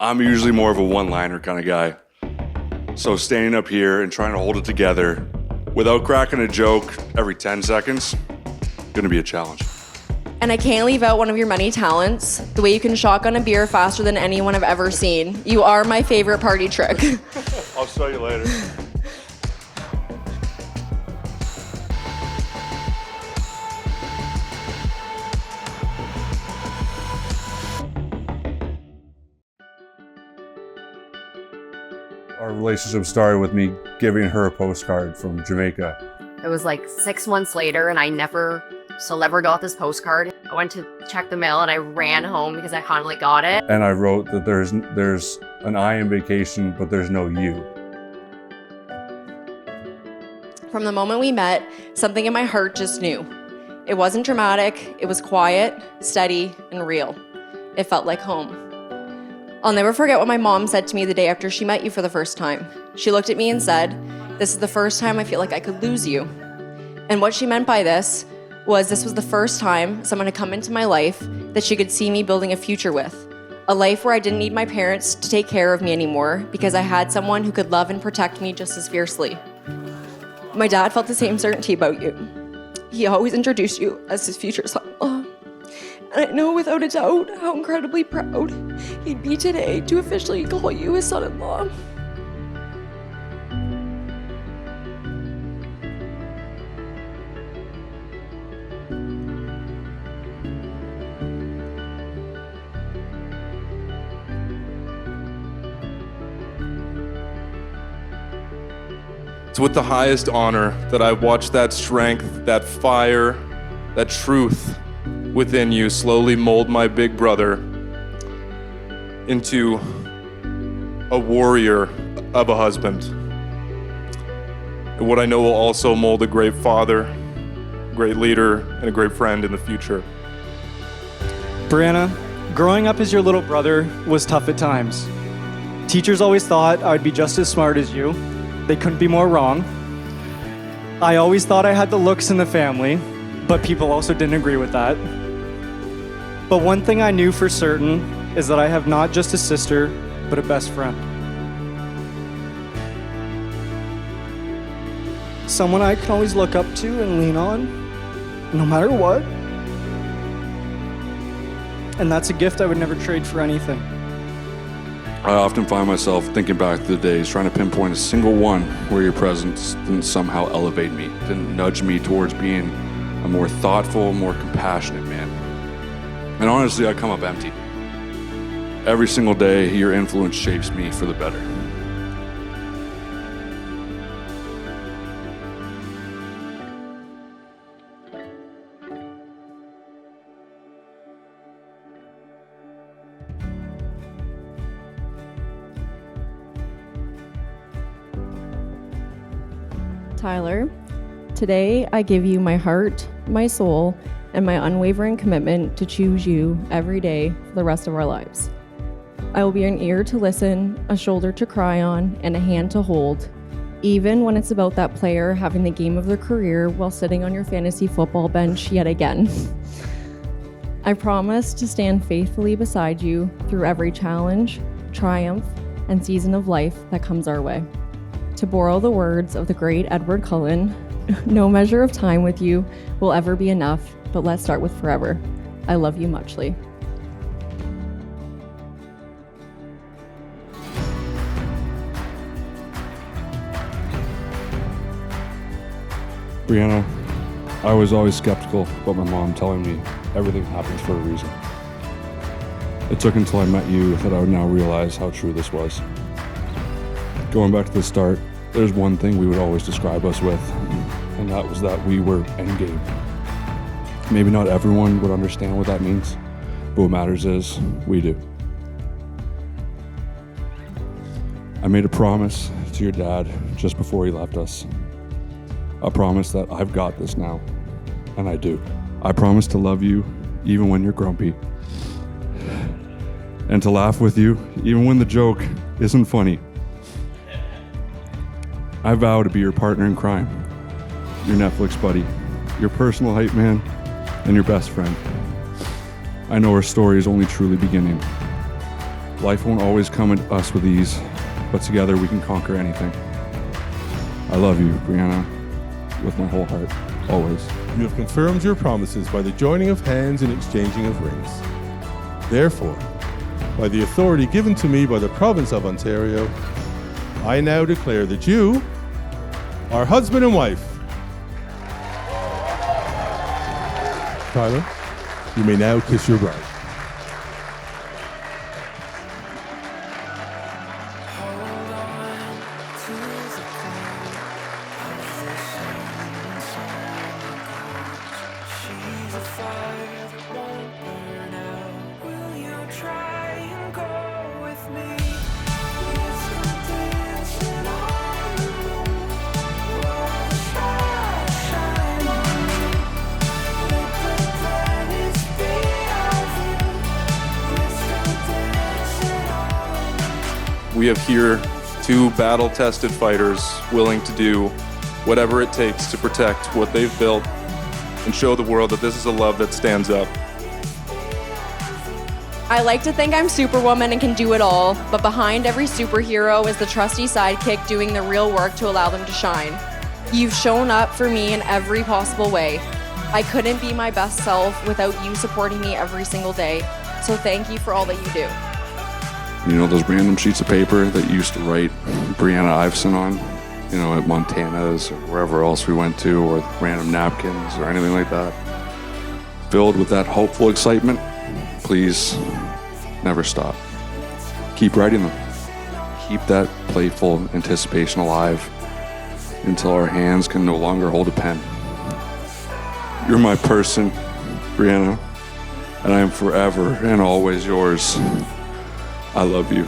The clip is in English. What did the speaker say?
I'm usually more of a one-liner kind of guy. So standing up here and trying to hold it together without cracking a joke every 10 seconds, gonna be a challenge. And I can't leave out one of your many talents, the way you can shotgun a beer faster than anyone I've ever seen. You are my favorite party trick. I'll show you later. Our relationship started with me giving her a postcard from Jamaica. It was like 6 months later and I never got this postcard. I went to check the mail and I ran home because I finally got it. And I wrote that there's an I in vacation, but there's no you. From the moment we met, something in my heart just knew. It wasn't dramatic, it was quiet, steady, and real. It felt like home. I'll never forget what my mom said to me the day after she met you for the first time. She looked at me and said, "This is the first time I feel like I could lose you." And what she meant by this was the first time someone had come into my life that she could see me building a future with. A life where I didn't need my parents to take care of me anymore because I had someone who could love and protect me just as fiercely. My dad felt the same certainty about you. He always introduced you as his future son-in-law. And I know without a doubt how incredibly proud he'd be today to officially call you his son-in-law. It's with the highest honor that I watch that strength, that fire, that truth within you slowly mold my big brother into a warrior of a husband. And what I know will also mold a great father, great leader, and a great friend in the future. Bryanna, growing up as your little brother was tough at times. Teachers always thought I'd be just as smart as you. They couldn't be more wrong. I always thought I had the looks in the family, but people also didn't agree with that. But one thing I knew for certain is that I have not just a sister, but a best friend. Someone I can always look up to and lean on, no matter what. And that's a gift I would never trade for anything. I often find myself thinking back to the days, trying to pinpoint a single one where your presence didn't somehow elevate me, didn't nudge me towards being a more thoughtful, more compassionate man. And honestly, I come up empty. Every single day, your influence shapes me for the better. Tyler, today I give you my heart, my soul, and my unwavering commitment to choose you every day for the rest of our lives. I will be an ear to listen, a shoulder to cry on, and a hand to hold, even when it's about that player having the game of their career while sitting on your fantasy football bench yet again. I promise to stand faithfully beside you through every challenge, triumph, and season of life that comes our way. To borrow the words of the great Edward Cullen, no measure of time with you will ever be enough, but let's start with forever. I love you muchly. Bryanna, I was always skeptical about my mom telling me everything happens for a reason. It took until I met you that I would now realize how true this was. Going back to the start, there's one thing we would always describe us with, and that was that we were endgame. Maybe not everyone would understand what that means, but what matters is we do. I made a promise to your dad just before he left us. A promise that I've got this now, and I do. I promise to love you even when you're grumpy, and to laugh with you even when the joke isn't funny. I vow to be your partner in crime, your Netflix buddy, your personal hype man, and your best friend. I know our story is only truly beginning. Life won't always come at us with ease, but together we can conquer anything. I love you, Bryanna, with my whole heart, always. You have confirmed your promises by the joining of hands and exchanging of rings. Therefore, by the authority given to me by the province of Ontario, I now declare that you are husband and wife. Tyler, you may now kiss your bride. We have here two battle-tested fighters willing to do whatever it takes to protect what they've built and show the world that this is a love that stands up. I like to think I'm Superwoman and can do it all, but behind every superhero is the trusty sidekick doing the real work to allow them to shine. You've shown up for me in every possible way. I couldn't be my best self without you supporting me every single day, so thank you for all that you do. You know, those random sheets of paper that you used to write Bryanna Iveson on, you know, at Montana's or wherever else we went to, or random napkins or anything like that, filled with that hopeful excitement, please never stop. Keep writing them. Keep that playful anticipation alive until our hands can no longer hold a pen. You're my person, Bryanna, and I am forever and always yours. I love you.